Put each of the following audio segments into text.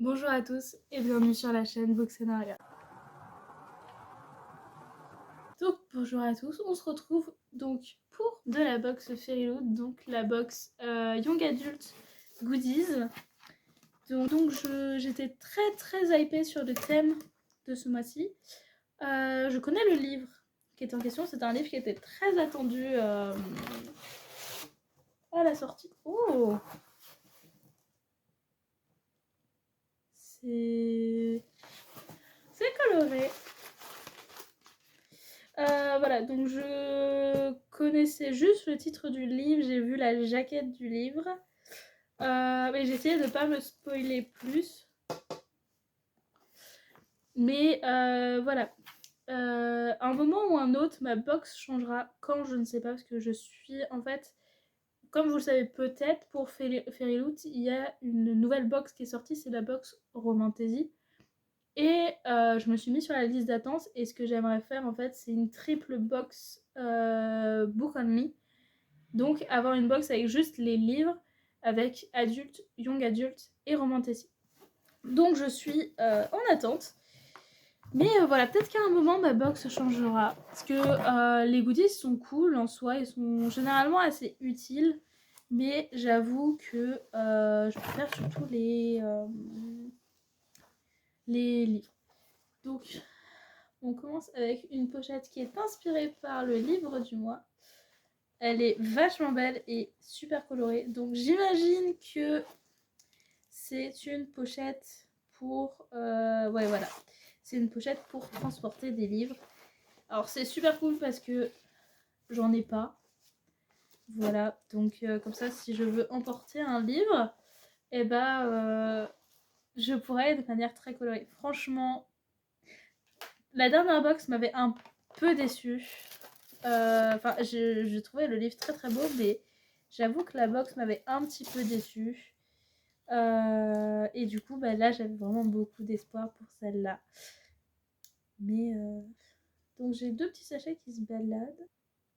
Bonjour à tous et bienvenue sur la chaîne Boxenaria. Donc bonjour à tous, on se retrouve donc pour de la box Fairyloot, donc la box Young Adult Goodies. Donc j'étais très hypée sur le thème de ce mois-ci. Je connais le livre qui est en question, c'est un livre qui était très attendu à la sortie. Oh, c'est coloré. Voilà, donc je connaissais juste le titre du livre, j'ai vu la jaquette du livre, mais j'ai essayé de ne pas me spoiler plus. Mais voilà, un moment ou un autre, ma box changera. Quand, je ne sais pas, parce que je suis en fait, comme vous le savez peut-être, pour Fairyloot, il y a une nouvelle box qui est sortie, c'est la box Romantasy. Et je me suis mis sur la liste d'attente et ce que j'aimerais faire en fait c'est une triple box Book on Me. Donc avoir une box avec juste les livres avec adulte, young adulte et romantasy. Donc je suis en attente. Mais voilà, peut-être qu'à un moment ma box changera. Parce que les goodies sont cool en soi, ils sont généralement assez utiles. Mais j'avoue que je préfère surtout les livres. Donc on commence avec une pochette qui est inspirée par le livre du mois. Elle est vachement belle et super colorée. Donc j'imagine que c'est une pochette pour... ouais voilà. C'est une pochette pour transporter des livres. Alors c'est super cool parce que j'en ai pas. Voilà. Donc comme ça si je veux emporter un livre, et ben je pourrais de manière très colorée. Franchement, la dernière box m'avait un peu déçue. Enfin, j'ai trouvé le livre très beau, mais j'avoue que la box m'avait un petit peu déçue. Et du coup, bah, là, j'avais vraiment beaucoup d'espoir pour celle-là. Mais donc, j'ai deux petits sachets qui se baladent.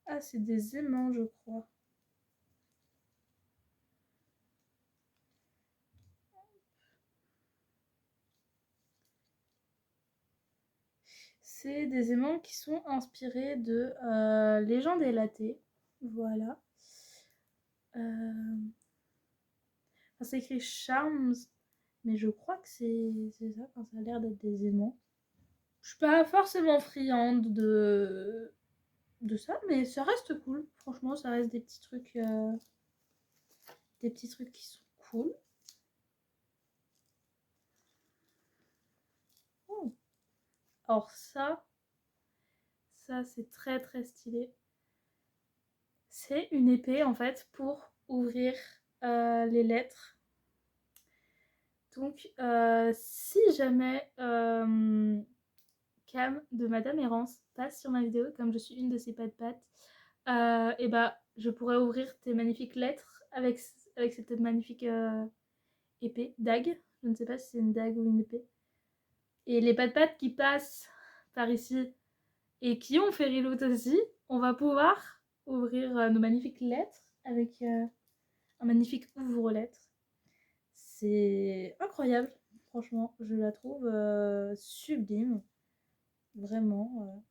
Ah, c'est des aimants, je crois. C'est des aimants qui sont inspirés de Légende et Laté. Voilà. Enfin, c'est écrit Charms, mais je crois que c'est ça. Enfin, ça a l'air d'être des aimants. Je suis pas forcément friande de ça, mais ça reste cool. Franchement, ça reste des petits trucs qui sont cool. Oh. Alors ça c'est très stylé. C'est une épée en fait pour ouvrir les lettres. Donc si jamais Cam de Madame Errance passe sur ma vidéo, comme je suis une de ses pattes, et bah je pourrais ouvrir tes magnifiques lettres avec cette magnifique épée, dague. Je ne sais pas si c'est une dague ou une épée. Et les pattes qui passent par ici et qui ont Fairyloot aussi, on va pouvoir ouvrir nos magnifiques lettres avec un magnifique ouvre-lettres. C'est incroyable, franchement, je la trouve sublime, vraiment.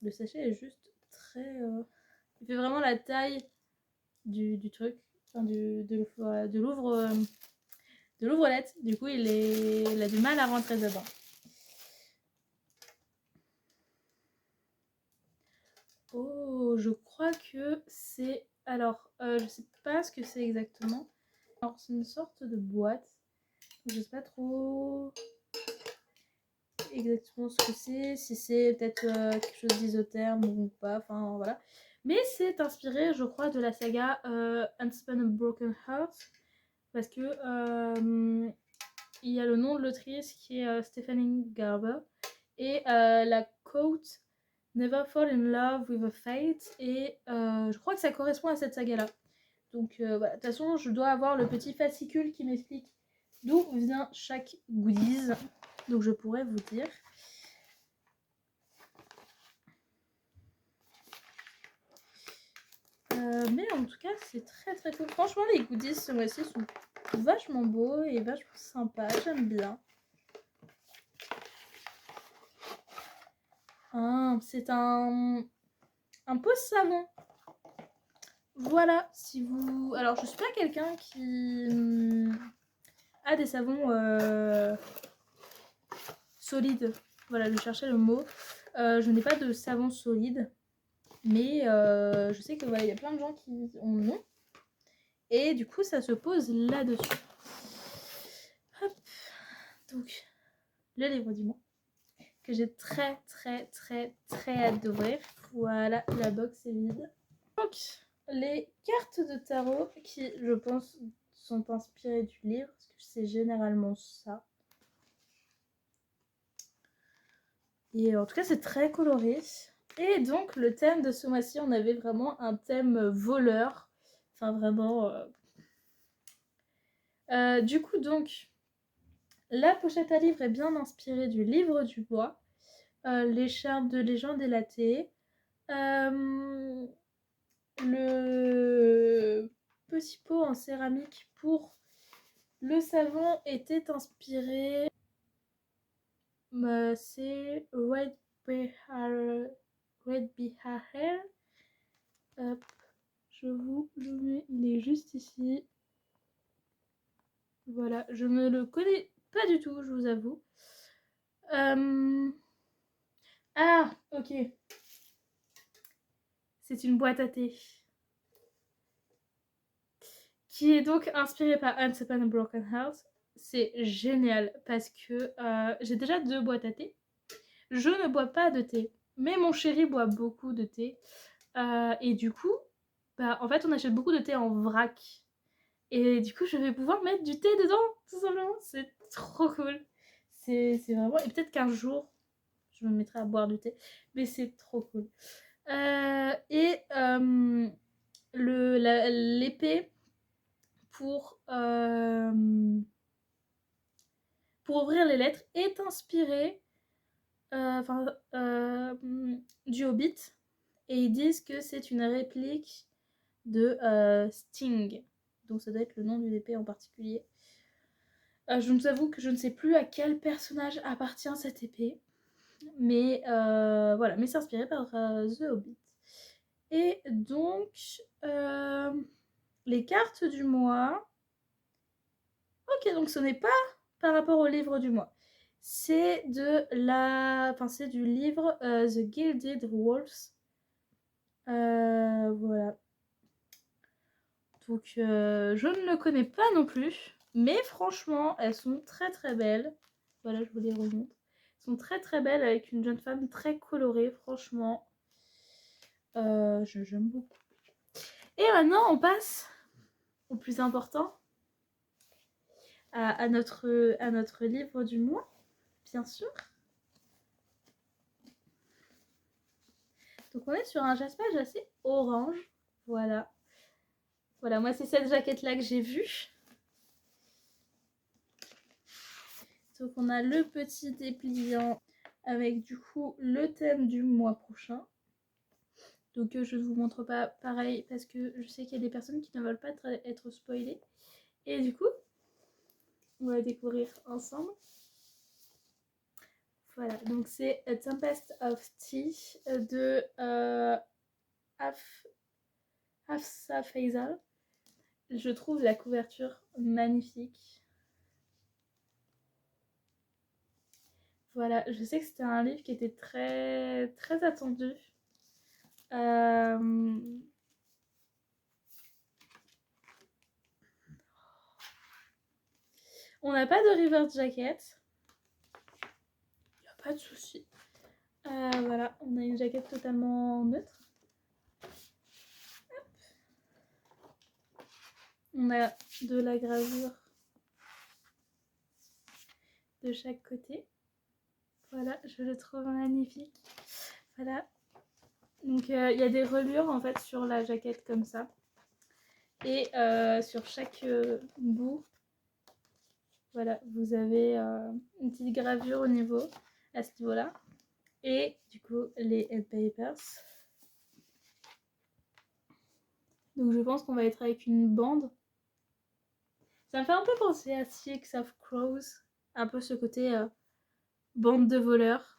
Le sachet est juste très... il fait vraiment la taille du truc, enfin de l'ouvre-lettres. Du coup, il a du mal à rentrer dedans. Oh, je crois que c'est... Alors, je sais pas ce que c'est exactement. Alors, c'est une sorte de boîte. Je sais pas trop exactement ce que c'est. Si c'est peut-être quelque chose d'isotherme ou pas. Enfin, voilà. Mais c'est inspiré, je crois, de la saga Unspun a Broken Heart. Parce que il y a le nom de l'autrice qui est Stephanie Garber. Et la quote Never fall in love with a fate. Et je crois que ça correspond à cette saga-là. Donc voilà, de toute façon, je dois avoir le petit fascicule qui m'explique d'où vient chaque goodies. Donc je pourrais vous dire. Mais en tout cas, c'est très cool. Franchement, les goodies ce mois-ci sont vachement beau et vachement sympa, j'aime bien. Ah, c'est un pose-savon. Voilà, si vous... Alors, je suis pas quelqu'un qui a des savons solides. Voilà, je cherchais le mot. Je n'ai pas de savon solide. Mais je sais que voilà, y a plein de gens qui en ont. Et du coup, ça se pose là-dessus. Hop. Donc, le livre du mois. Que j'ai très hâte d'ouvrir. Voilà, la box est vide. Donc, les cartes de tarot qui, je pense, sont inspirées du livre. Parce que c'est généralement ça. Et en tout cas, c'est très coloré. Et donc, le thème de ce mois-ci, on avait vraiment un thème voleur. Enfin, vraiment... du coup, donc, la pochette à livre est bien inspirée du livre du bois. L'écharpe de légende élatée. Le petit pot en céramique pour le savon était inspiré. C'est Red Behar. Hop, je vous le mets, il est juste ici. Voilà, je ne le connais pas du tout, je vous avoue. Ah, ok. C'est une boîte à thé. Qui est donc inspirée par Once Upon a Broken House. C'est génial parce que j'ai déjà 2 boîtes à thé. Je ne bois pas de thé, mais mon chéri boit beaucoup de thé. Et du coup, bah, en fait, on achète beaucoup de thé en vrac. Et du coup, je vais pouvoir mettre du thé dedans, tout simplement. C'est trop cool. C'est vraiment... Et peut-être qu'un jour, je me mettrai à boire du thé. Mais c'est trop cool. Et l'épée pour ouvrir les lettres est inspirée du Hobbit. Et ils disent que c'est une réplique de Sting. Donc ça doit être le nom d'une épée en particulier. Je vous avoue que je ne sais plus à quel personnage appartient cette épée. Mais voilà, mais c'est inspiré par The Hobbit. Et donc, les cartes du mois. Ok, donc ce n'est pas par rapport au livre du mois. C'est c'est du livre The Gilded Wolves. Voilà. Donc je ne le connais pas non plus. Mais franchement, elles sont très belles. Voilà, je vous les remonte. Elles sont très belles avec une jeune femme très colorée. Franchement, j'aime beaucoup. Et maintenant, on passe au plus important. À notre livre du mois, bien sûr. Donc on est sur un jaspage assez orange. Voilà. Voilà, moi c'est cette jaquette-là que j'ai vue. Donc on a le petit dépliant avec du coup le thème du mois prochain. Donc je ne vous montre pas pareil parce que je sais qu'il y a des personnes qui ne veulent pas être spoilées. Et du coup, on va découvrir ensemble. Voilà, donc c'est A Tempest of Tea de Hafsa Faisal. Je trouve la couverture magnifique. Voilà, je sais que c'était un livre qui était très attendu. On n'a pas de River Jacket. Il n'y a pas de souci. Voilà, on a une jaquette totalement neutre. Hop. On a de la gravure de chaque côté. Voilà, je le trouve magnifique. Voilà. Donc il y a des reliures en fait sur la jaquette comme ça. Et sur chaque bout, voilà, vous avez une petite gravure au niveau, à ce niveau-là. Et du coup, les head papers. Donc je pense qu'on va être avec une bande. Ça me fait un peu penser à Six of Crows, un peu ce côté bande de voleurs.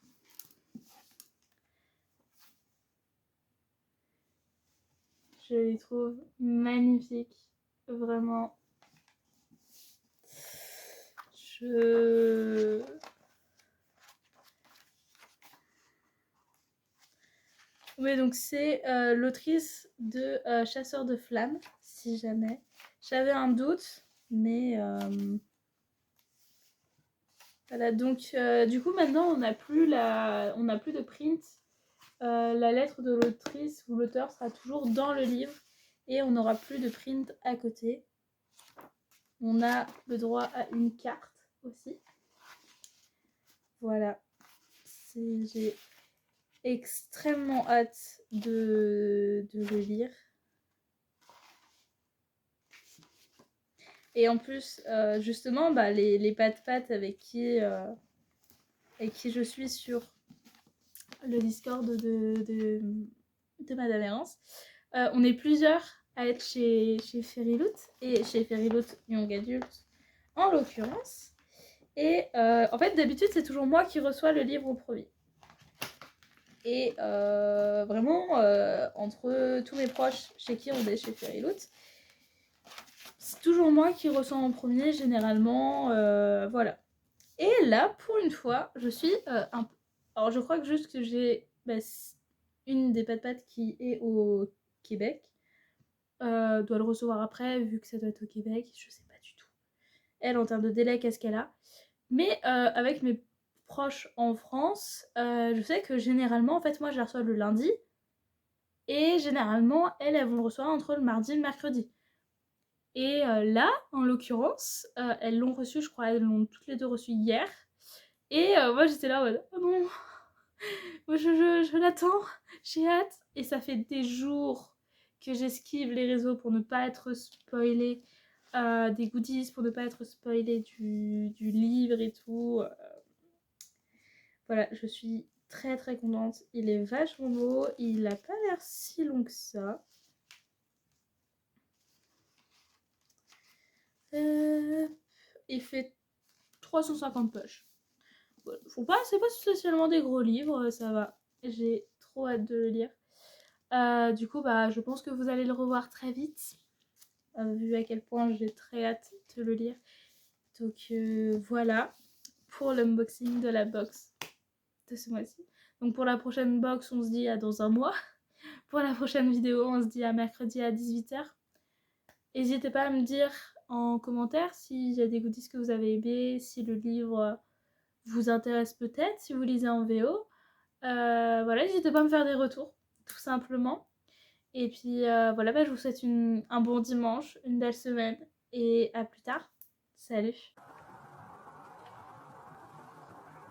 Je les trouve magnifiques, vraiment. Oui, donc c'est l'autrice de Chasseur de flammes, si jamais. J'avais un doute, mais voilà. Donc du coup maintenant on n'a plus de print. La lettre de l'autrice ou l'auteur sera toujours dans le livre et on n'aura plus de print à côté. On a le droit à une carte aussi. Voilà. J'ai extrêmement hâte de le lire. Et en plus, justement, les pattes avec qui je suis sur le Discord de Madame Errance, on est plusieurs à être chez Fairyloot et chez Fairyloot Young Adult en l'occurrence. Et en fait, d'habitude, c'est toujours moi qui reçois le livre au premier. Et vraiment, entre tous mes proches chez qui on est chez Fairyloot, c'est toujours moi qui reçois en premier, généralement. Voilà. Et là, pour une fois, je suis un peu... Alors, je crois que juste que j'ai une des pattes qui est au Québec. Doit le recevoir après, vu que ça doit être au Québec. Je sais pas du tout. Elle, en termes de délai, qu'est-ce qu'elle a? Mais avec mes proches en France, je sais que généralement, en fait, moi, je la reçois le lundi. Et généralement, elles vont le recevoir entre le mardi et le mercredi. Et là, en l'occurrence, elles l'ont reçu, je crois, elles l'ont toutes les deux reçu hier. Et moi, j'étais là en mode, oh non, moi, je l'attends, j'ai hâte. Et ça fait des jours que j'esquive les réseaux pour ne pas être spoilée des goodies, pour ne pas être spoilée du livre et tout. Voilà, je suis très très contente. Il est vachement beau, il a pas l'air si long que ça. Il fait 350 pages. C'est pas spécialement des gros livres, ça va. J'ai trop hâte de le lire. Du coup, je pense que vous allez le revoir très vite, vu à quel point j'ai très hâte de le lire. Donc voilà pour l'unboxing de la box de ce mois-ci. Donc pour la prochaine box, on se dit à dans un mois. Pour la prochaine vidéo, on se dit à mercredi à 18h. N'hésitez pas à me dire en commentaire s'il y a des goodies que vous avez aimés, si le livre vous intéresse peut-être, si vous lisez en VO. Voilà, n'hésitez pas à me faire des retours, tout simplement. Et puis voilà, je vous souhaite un bon dimanche, une belle semaine et à plus tard. Salut!